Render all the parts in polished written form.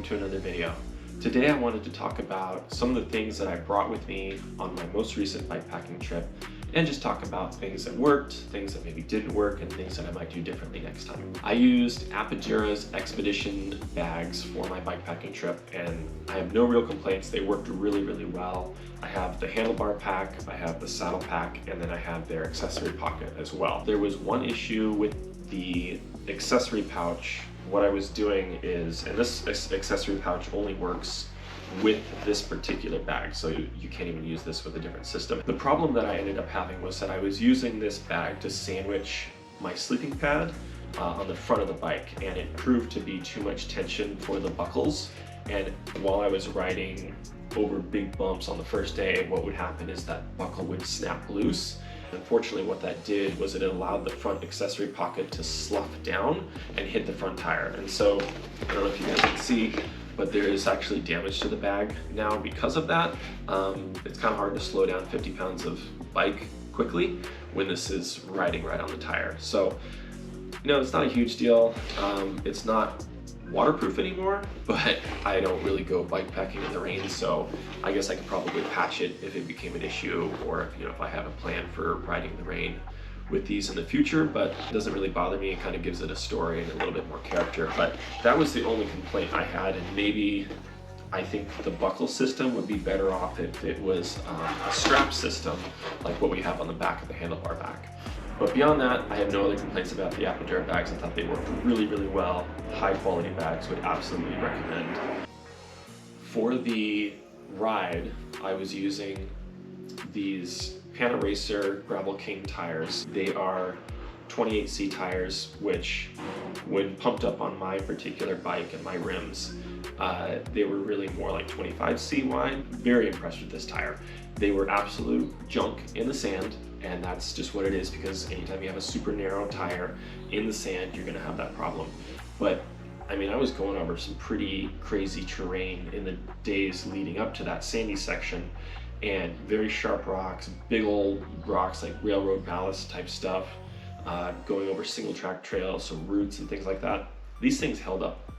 to another video. Today I wanted to talk about some of the things that I brought with me on my most recent bikepacking trip and just talk about things that worked, things that maybe didn't work, and things that I might do differently next time. I used Apogera's Expedition bags for my bikepacking trip and I have no real complaints. They worked really, really well. I have the handlebar pack, I have the saddle pack, and then I have their accessory pocket as well. There was one issue with the accessory pouch. What I was doing is, and this accessory pouch only works with this particular bag, so you can't even use this with a different system. The problem that I ended up having was that I was using this bag to sandwich my sleeping pad on the front of the bike, and it proved to be too much tension for the buckles. And while I was riding over big bumps on the first day, what would happen is that buckle would snap loose. Unfortunately, what that did was it allowed the front accessory pocket to slough down and hit the front tire. And so, I don't know if you guys can see, but there is actually damage to the bag now because of that. It's kind of hard to slow down 50 pounds of bike quickly when this is riding right on the tire. So, it's not a huge deal. It's not waterproof anymore, but I don't really go bikepacking in the rain, so I guess I could probably patch it if it became an issue, or if I have a plan for riding in the rain with these in the future. But it doesn't really bother me. It kind of gives it a story and a little bit more character. But that was the only complaint I had, and maybe I think the buckle system would be better off if it was a strap system like what we have on the back of the handlebar back. But beyond that, I have no other complaints about the Apogera bags. I thought they worked really, really well. High quality bags, would absolutely recommend. For the ride, I was using these Panaracer Gravel King tires. They are 28C tires, which when pumped up on my particular bike and my rims, they were really more like 25C wide. Very impressed with this tire. They were absolute junk in the sand, and that's just what it is, because anytime you have a super narrow tire in the sand, you're gonna have that problem. But I mean, I was going over some pretty crazy terrain in the days leading up to that sandy section, and very sharp rocks, big old rocks like railroad ballast type stuff, going over single track trails, some roots and things like that. These things held up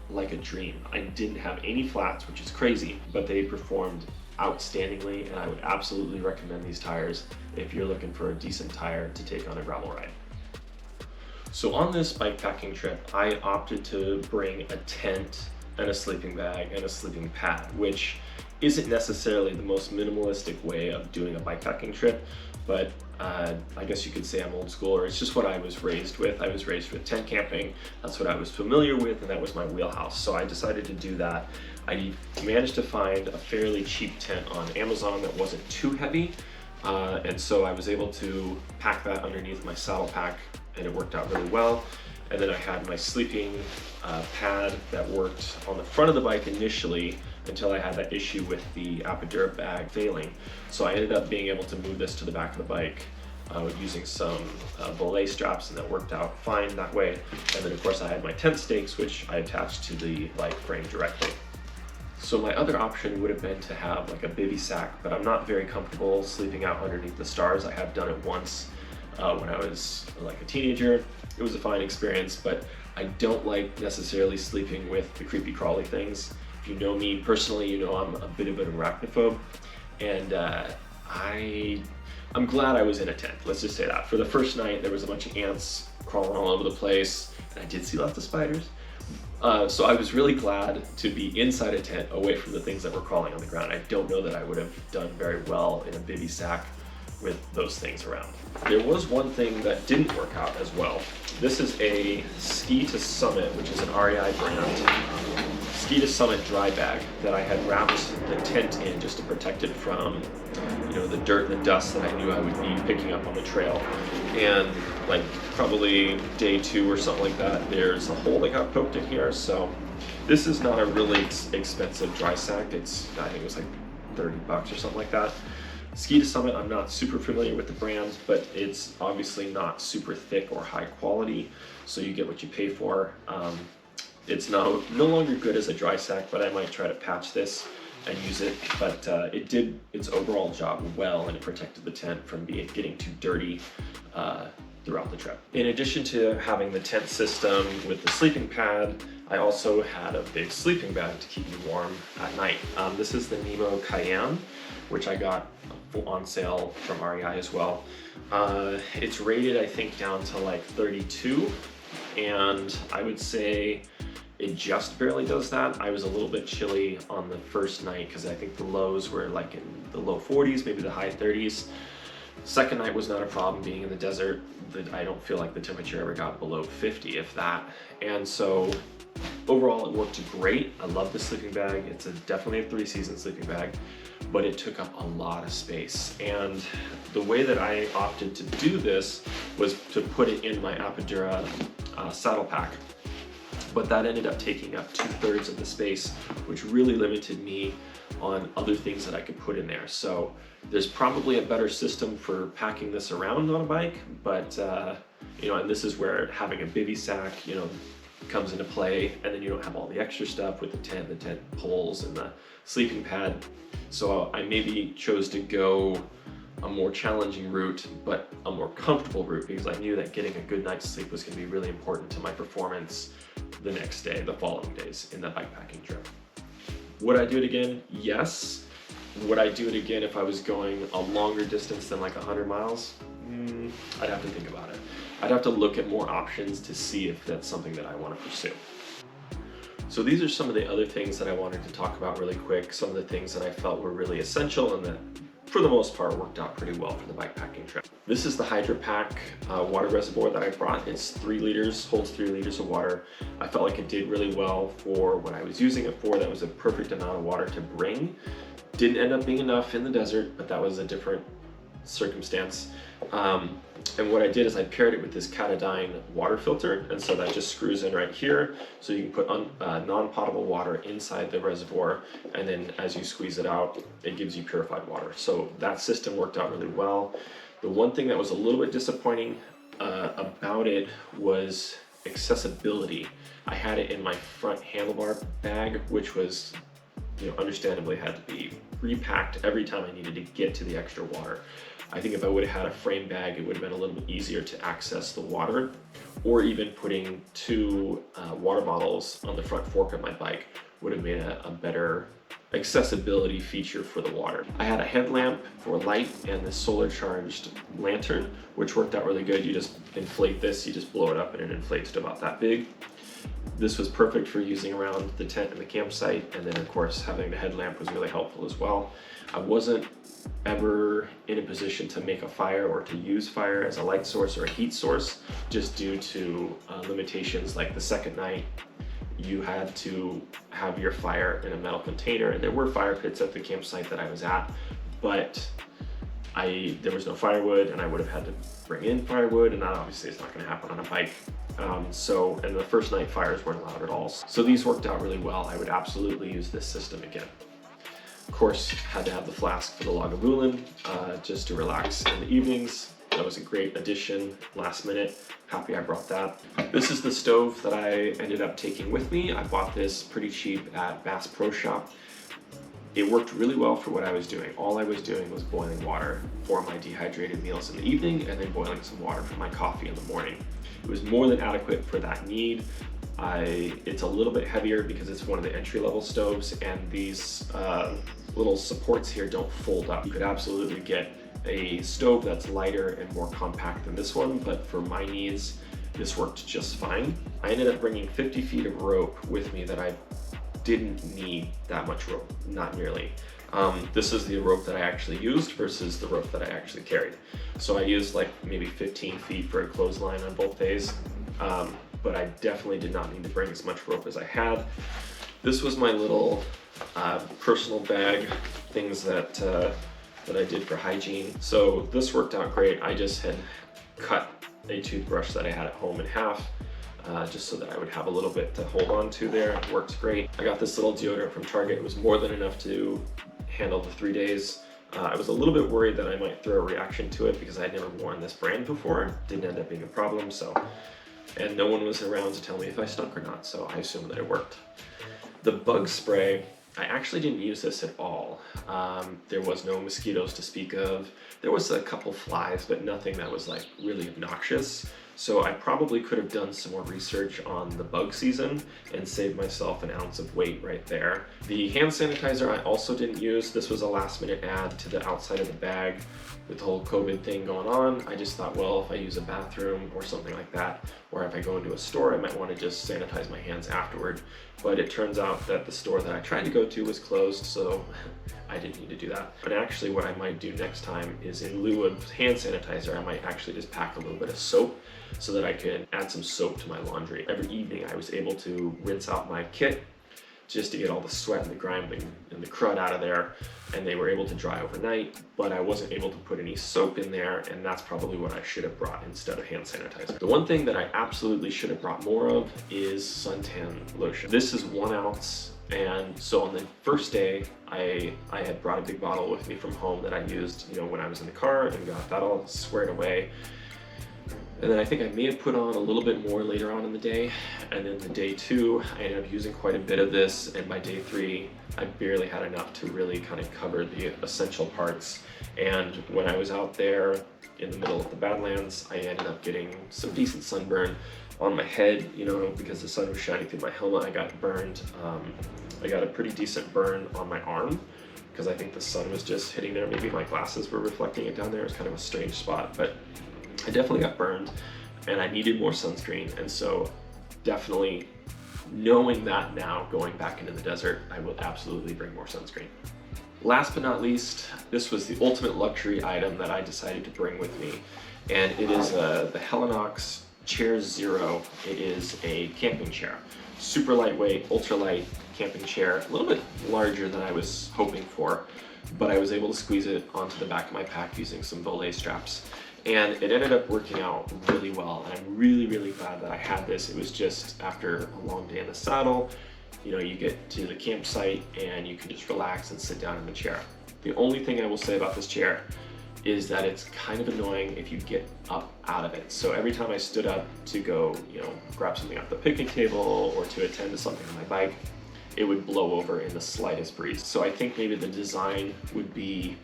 like a dream. I didn't have any flats, which is crazy, but they performed outstandingly, and I would absolutely recommend these tires if you're looking for a decent tire to take on a gravel ride. So on this bikepacking trip, I opted to bring a tent and a sleeping bag and a sleeping pad, which isn't necessarily the most minimalistic way of doing a bikepacking trip, but I guess you could say I'm old school, or it's just what I was raised with. I was raised with tent camping. That's what I was familiar with, and that was my wheelhouse. So I decided to do that. I managed to find a fairly cheap tent on Amazon that wasn't too heavy, and so I was able to pack that underneath my saddle pack, and it worked out really well. And then I had my sleeping pad that worked on the front of the bike initially, until I had that issue with the Apogera bag failing. So I ended up being able to move this to the back of the bike using some belay straps, and that worked out fine that way. And then of course I had my tent stakes, which I attached to the bike frame directly. So my other option would have been to have like a bivy sack, but I'm not very comfortable sleeping out underneath the stars. I have done it once when I was like a teenager. It was a fine experience, but I don't like necessarily sleeping with the creepy crawly things. If you know me personally, you know I'm a bit of an arachnophobe, and I'm glad I was in a tent. Let's just say that. For the first night, there was a bunch of ants crawling all over the place, and I did see lots of spiders. So I was really glad to be inside a tent, away from the things that were crawling on the ground. I don't know that I would have done very well in a bivy sack with those things around. There was one thing that didn't work out as well. This is a Ski to Summit, which is an REI brand, Ski to Summit dry bag that I had wrapped the tent in just to protect it from, the dirt and the dust that I knew I would be picking up on the trail. And like probably day 2 or something like that, there's a hole that got poked in here. So this is not a really expensive dry sack. I think it was like $30 or something like that. Ski to Summit, I'm not super familiar with the brand, but it's obviously not super thick or high quality, so you get what you pay for. It's no longer good as a dry sack, but I might try to patch this and use it, but it did its overall job well, and it protected the tent from getting too dirty throughout the trip. In addition to having the tent system with the sleeping pad, I also had a big sleeping bag to keep me warm at night. This is the Nemo Cayenne, which I got on sale from REI as well. It's rated, I think, down to like 32, and I would say it just barely does that. I was a little bit chilly on the first night because I think the lows were like in the low 40s, maybe the high 30s. Second night was not a problem being in the desert. I don't feel like the temperature ever got below 50, if that. And so overall it worked great. I love the sleeping bag. It's definitely a 3-season sleeping bag, but it took up a lot of space. And the way that I opted to do this was to put it in my Apidura saddle pack. But that ended up taking up 2/3 of the space, which really limited me on other things that I could put in there. So there's probably a better system for packing this around on a bike, but you know, and this is where having a bivy sack, you know, comes into play, and then you don't have all the extra stuff with the tent poles and the sleeping pad. So I maybe chose to go a more challenging route, but a more comfortable route, because I knew that getting a good night's sleep was going to be really important to my performance the next day, the following days in the bikepacking trip. Would I do it again? Yes. Would I do it again if I was going a longer distance than like 100 miles? I'd have to think about it. I'd have to look at more options to see if that's something that I want to pursue. So these are some of the other things that I wanted to talk about really quick, some of the things that I felt were really essential and that for the most part worked out pretty well for the bikepacking trip. This is the Hydro Pack water reservoir that I brought. It's 3 liters, holds 3 liters of water. I felt like it did really well for what I was using it for. That was a perfect amount of water to bring. Didn't end up being enough in the desert, but that was a different circumstance. And what I did is I paired it with this Katadyn water filter, and so that just screws in right here, so you can put non-potable water inside the reservoir, and then as you squeeze it out, it gives you purified water. So that system worked out really well. The one thing that was a little bit disappointing about it was accessibility. I had it in my front handlebar bag, which was, you know, understandably had to be repacked every time I needed to get to the extra water. I think if I would have had a frame bag, it would have been a little bit easier to access the water, or even putting 2 water bottles on the front fork of my bike would have made a better accessibility feature for the water. I had a headlamp for light and this solar charged lantern, which worked out really good. You just inflate this, you just blow it up and it inflates to about that big. This was perfect for using around the tent and the campsite, and then of course having the headlamp was really helpful as well. I wasn't ever in a position to make a fire or to use fire as a light source or a heat source, just due to limitations. Like the second night, you had to have your fire in a metal container, and there were fire pits at the campsite that I was at, but there was no firewood, and I would have had to bring in firewood, and that obviously is not going to happen on a bike. And the first night fires weren't allowed at all. So these worked out really well. I would absolutely use this system again. Of course, had to have the flask for the Lagavulin just to relax in the evenings. That was a great addition, last minute. Happy I brought that. This is the stove that I ended up taking with me. I bought this pretty cheap at Bass Pro Shop. It worked really well for what I was doing. All I was doing was boiling water for my dehydrated meals in the evening, and then boiling some water for my coffee in the morning. It was more than adequate for that need. It's a little bit heavier because it's one of the entry-level stoves, and these little supports here don't fold up. You could absolutely get a stove that's lighter and more compact than this one, but for my needs, this worked just fine. I ended up bringing 50 feet of rope with me that I didn't need that much rope, not nearly. This is the rope that I actually used versus the rope that I actually carried. So I used like maybe 15 feet for a clothesline on both days, but I definitely did not need to bring as much rope as I had. This was my little personal bag, things that I did for hygiene. So this worked out great. I just had cut a toothbrush that I had at home in half, just so that I would have a little bit to hold on to there. It works great. I got this little deodorant from Target. It was more than enough to handle the 3 days. I was a little bit worried that I might throw a reaction to it because I'd never worn this brand before. Didn't end up being a problem, and no one was around to tell me if I stunk or not, so I assumed that it worked. The bug spray I actually didn't use this at all. There was no mosquitoes to speak of. There was a couple flies, but nothing that was like really obnoxious. So I probably could have done some more research on the bug season and saved myself an ounce of weight right there. The hand sanitizer I also didn't use. This was a last minute add to the outside of the bag with the whole COVID thing going on. I just thought, well, if I use a bathroom or something like that, or if I go into a store, I might want to just sanitize my hands afterward. But it turns out that the store that I tried to go to was closed, so I didn't need to do that. But actually what I might do next time is, in lieu of hand sanitizer, I might actually just pack a little bit of soap so that I can add some soap to my laundry. Every evening I was able to rinse out my kit just to get all the sweat and the grime and the crud out of there, and they were able to dry overnight, but I wasn't able to put any soap in there, and that's probably what I should have brought instead of hand sanitizer. The one thing that I absolutely should have brought more of is suntan lotion. This is 1 ounce, and so on the first day, I had brought a big bottle with me from home that I used, you know, when I was in the car, and got that all squared away. And then I think I may have put on a little bit more later on in the day. And then the day 2, I ended up using quite a bit of this. And by day 3, I barely had enough to really kind of cover the essential parts. And when I was out there in the middle of the Badlands, I ended up getting some decent sunburn on my head, you know, because the sun was shining through my helmet. I got burned. I got a pretty decent burn on my arm because I think the sun was just hitting there. Maybe my glasses were reflecting it down there. It was kind of a strange spot, but I definitely got burned and I needed more sunscreen. And so definitely knowing that now, going back into the desert, I will absolutely bring more sunscreen. Last but not least, this was the ultimate luxury item that I decided to bring with me. And it is the Helinox Chair Zero. It is a camping chair. Super lightweight, ultralight camping chair, a little bit larger than I was hoping for, but I was able to squeeze it onto the back of my pack using some volet straps. And it ended up working out really well, and I'm really, really glad that I had this. It was just after a long day in the saddle, you know, you get to the campsite and you can just relax and sit down in the chair. The only thing I will say about this chair is that it's kind of annoying if you get up out of it. So every time I stood up to go, you know, grab something off the picnic table or to attend to something on my bike, it would blow over in the slightest breeze. So I think maybe the design would be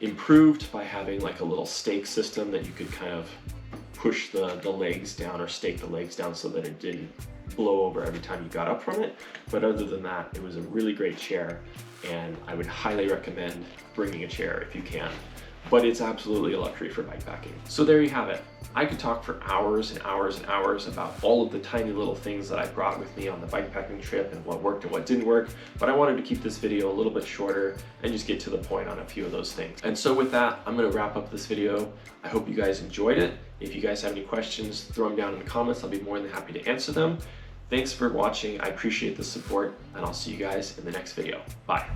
improved by having like a little stake system that you could kind of push the legs down or stake the legs down so that it didn't blow over every time you got up from it. But other than that, it was a really great chair, and I would highly recommend bringing a chair if you can. But it's absolutely a luxury for bikepacking. So there you have it. I could talk for hours and hours and hours about all of the tiny little things that I brought with me on the bikepacking trip and what worked and what didn't work, but I wanted to keep this video a little bit shorter and just get to the point on a few of those things. And so with that, I'm gonna wrap up this video. I hope you guys enjoyed it. If you guys have any questions, throw them down in the comments. I'll be more than happy to answer them. Thanks for watching. I appreciate the support, and I'll see you guys in the next video. Bye.